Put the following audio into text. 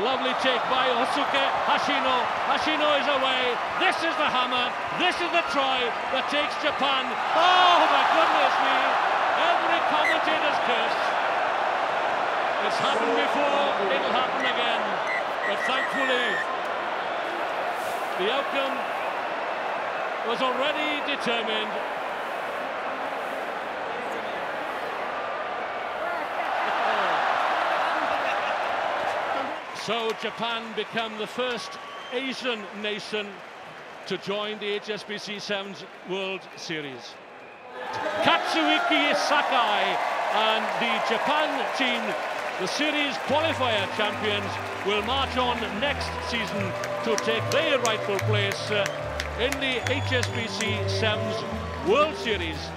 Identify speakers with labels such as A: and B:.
A: Lovely take by Hosuke Hashino. Hashino is away. This is the hammer. This is the try that takes Japan. Oh my goodness me! Every commentator's curse. It's happened before. It'll happen again. But thankfully, the outcome was already determined. So Japan become the first Asian nation to join the HSBC Sevens World Series. Katsuhiki Sakai and the Japan team, the series qualifier champions, will march on next season to take their rightful place in the HSBC Sevens World Series.